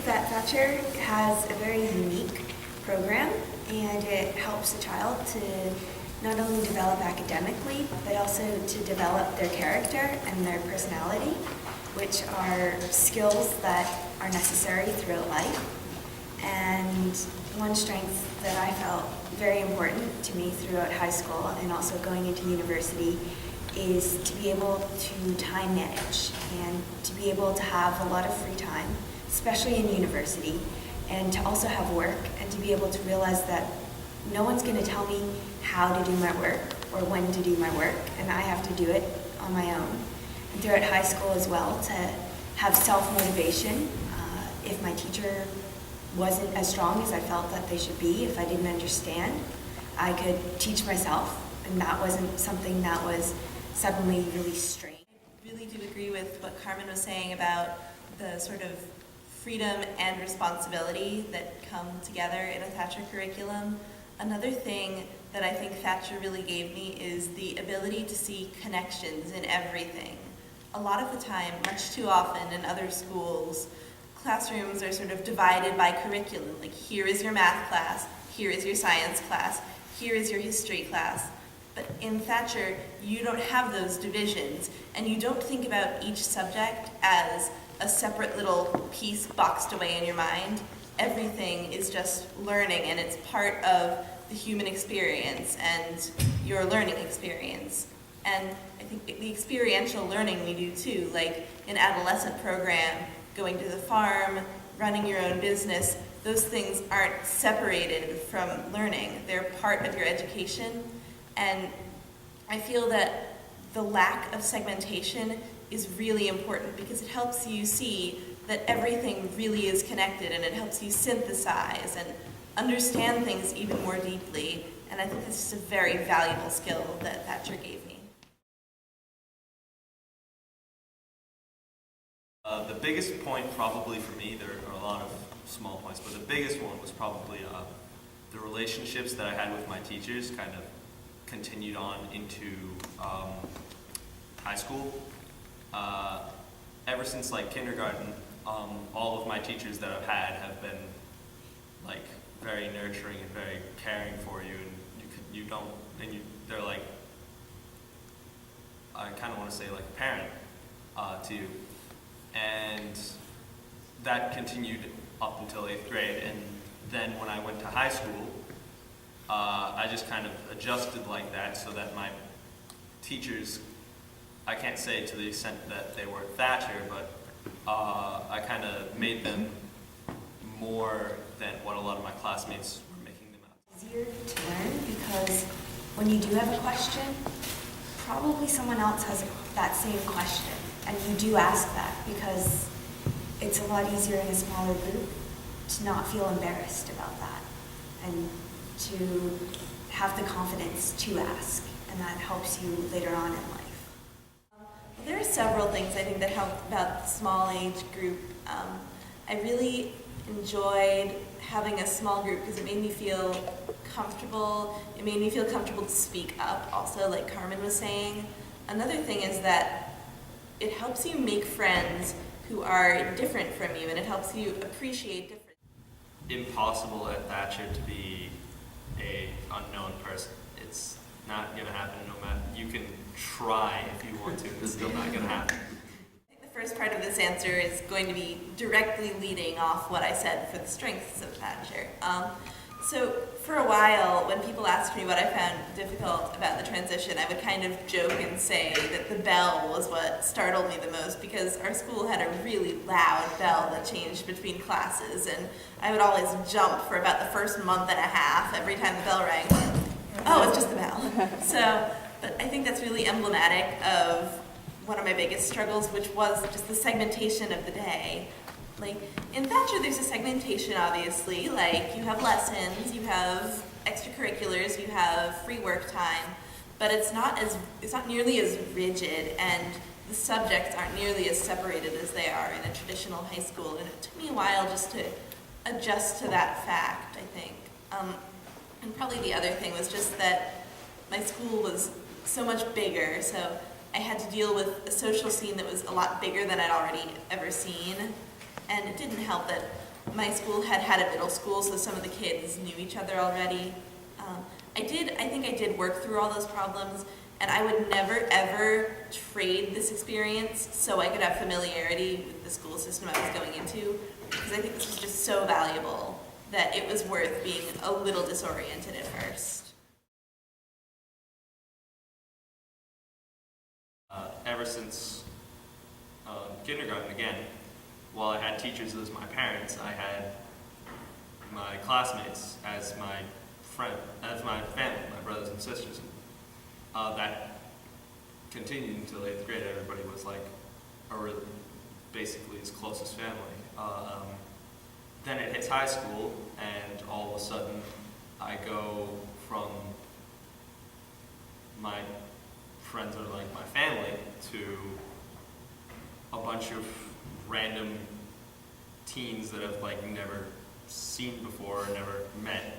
that Thacher has a very unique program, and it helps the child to not only develop academically, but also to develop their character and their personality, which are skills that are necessary throughout life. And one strength that I felt very important to me throughout high school and also going into university is to be able to time manage and to be able to have a lot of free time, especially in university, and to also have work and to be able to realize that no one's going to tell me how to do my work or when to do my work, and I have to do it on my own. And throughout high school as well, to have self-motivation. If my teacher wasn't as strong as I felt that they should be, if I didn't understand, I could teach myself, and that wasn't something that was suddenly really strange. I really do agree with what Carmen was saying about the sort of freedom and responsibility that come together in a Thacher curriculum. Another thing that I think Thacher really gave me is the ability to see connections in everything. A lot of the time, much too often in other schools, classrooms are sort of divided by curriculum. Like, here is your math class, here is your science class, here is your history class. But in Thacher, you don't have those divisions, and you don't think about each subject as a separate little piece boxed away in your mind. Everything is just learning, and it's part of the human experience and your learning experience. And I think the experiential learning we do too, like an adolescent program, going to the farm, running your own business, those things aren't separated from learning. They're part of your education. And I feel that the lack of segmentation is really important because it helps you see that everything really is connected, and it helps you synthesize and understand things even more deeply. And I think this is a very valuable skill that Thacher gave me. The biggest point probably for me, there are a lot of small points, but the biggest one was probably the relationships that I had with my teachers kind of continued on into high school. Ever since like kindergarten, all of my teachers that I've had have been like very nurturing and very caring for you, and they're like, I kind of want to say like a parent to you. And that continued up until 8th grade, and then when I went to high school, I just kind of adjusted like that so that my teachers, I can't say to the extent that they were Thacher, but I kind of made them more than what a lot of my classmates were making them out. It's easier to learn because when you do have a question, probably someone else has that same question, and you do ask that because it's a lot easier in a smaller group to not feel embarrassed about that and to have the confidence to ask, and that helps you later on in life. There are several things I think that helped about the small age group. I really enjoyed having a small group because it made me feel comfortable. It made me feel comfortable to speak up also, like Carmen was saying. Another thing is that it helps you make friends who are different from you, and it helps you appreciate difference. Impossible at Thacher to be a unknown person. It's not going to happen no matter. You can try if you want to, it's still not going to happen. I think the first part of this answer is going to be directly leading off what I said for the strengths of Thacher. So for a while, when people asked me what I found difficult about the transition, I would kind of joke and say that the bell was what startled me the most, because our school had a really loud bell that changed between classes, and I would always jump for about the first month and a half every time the bell rang. Oh, it's just the bell. But I think that's really emblematic of one of my biggest struggles, which was just the segmentation of the day. Like, in Thacher, there's a segmentation, obviously. Like, you have lessons, you have extracurriculars, you have free work time, but it's not nearly as rigid, and the subjects aren't nearly as separated as they are in a traditional high school. And it took me a while just to adjust to that fact, I think. And probably the other thing was just that my school was so much bigger, so I had to deal with a social scene that was a lot bigger than I'd already ever seen. And it didn't help that my school had a middle school, so some of the kids knew each other already. I think I did work through all those problems, and I would never ever trade this experience so I could have familiarity with the school system I was going into, because I think this was just so valuable that it was worth being a little disoriented at first. Ever since kindergarten, again, while I had teachers as my parents, I had my classmates as my as my family, my brothers and sisters. That continued until 8th grade. Everybody was like, basically his closest family. Then it hits high school, and all of a sudden, I go from my friends are like my family to a bunch of random teens that I've like never seen before, or never met.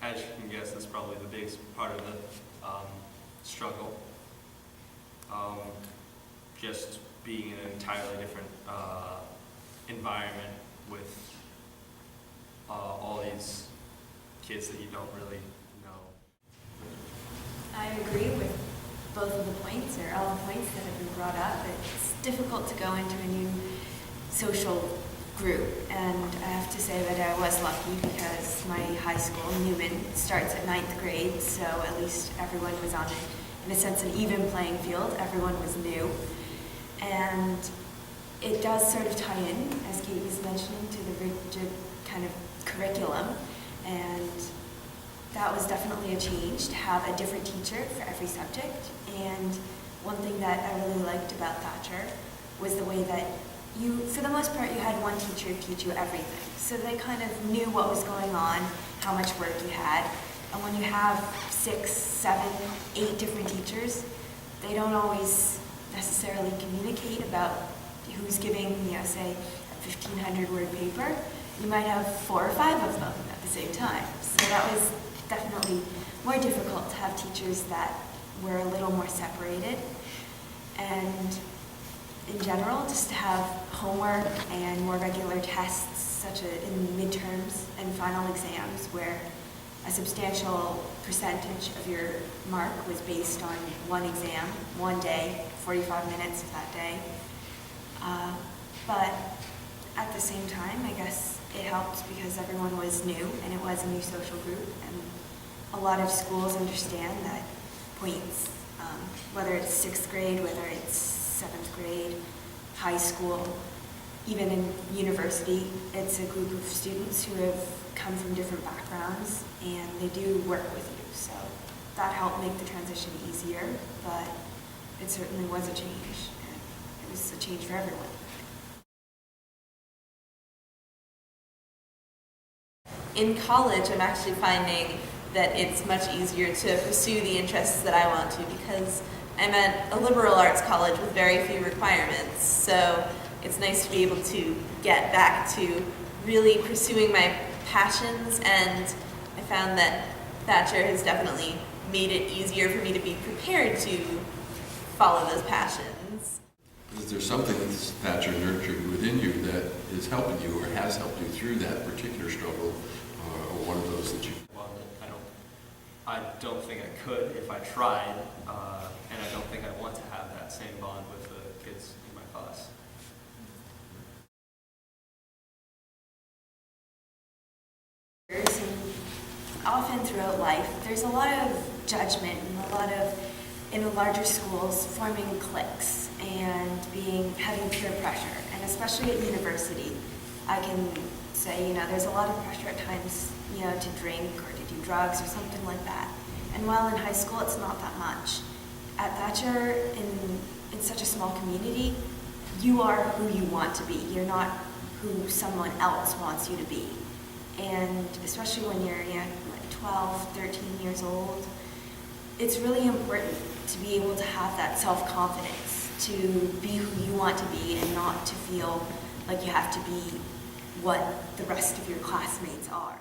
As you can guess, that's probably the biggest part of the struggle. Just being in an entirely different environment with all these kids that you don't really know. I agree with both of the points, or all the points that have been brought up. It's difficult to go into a new social group, and I have to say that I was lucky because my high school, Newman, starts at 9th grade, so at least everyone was on, in a sense, an even playing field. Everyone was new, and it does sort of tie in, as Kate was mentioning, to the rigid kind of curriculum, and that was definitely a change to have a different teacher for every subject. And one thing that I really liked about Thacher was the way that for the most part, you had one teacher teach you everything. So they kind of knew what was going on, how much work you had. And when you have 6, 7, 8 different teachers, they don't always necessarily communicate about who's giving, say, a 1,500-word paper. You might have 4 or 5 of them at the same time. So that was definitely more difficult to have teachers that were a little more separated. And in general, just to have homework and more regular tests, such as in midterms and final exams, where a substantial percentage of your mark was based on one exam, one day, 45 minutes of that day. But at the same time, I guess it helped because everyone was new and it was a new social group, and a lot of schools understand that points, whether it's 6th grade, whether it's 7th grade, high school, even in university, it's a group of students who have come from different backgrounds, and they do work with you. So that helped make the transition easier, but it certainly was a change, and it was a change for everyone. In college, I'm actually finding that it's much easier to pursue the interests that I want to, because I'm at a liberal arts college with very few requirements, so it's nice to be able to get back to really pursuing my passions, and I found that Thacher has definitely made it easier for me to be prepared to follow those passions. Is there something that's Thacher nurtured within you that is helping you or has helped you through that particular struggle, or one of those that you... Well, I don't think I could if I tried, and I don't think I want to have that same bond with the kids in my class. Often throughout life, there's a lot of judgment and a lot of, in the larger schools, forming cliques and having peer pressure. And especially at university, I can say, there's a lot of pressure at times, to drink or to do drugs or something like that. And while in high school, it's not that much. At Thacher, in such a small community, you are who you want to be. You're not who someone else wants you to be. And especially when you're 12, 13 years old, it's really important to be able to have that self-confidence, to be who you want to be and not to feel like you have to be what the rest of your classmates are.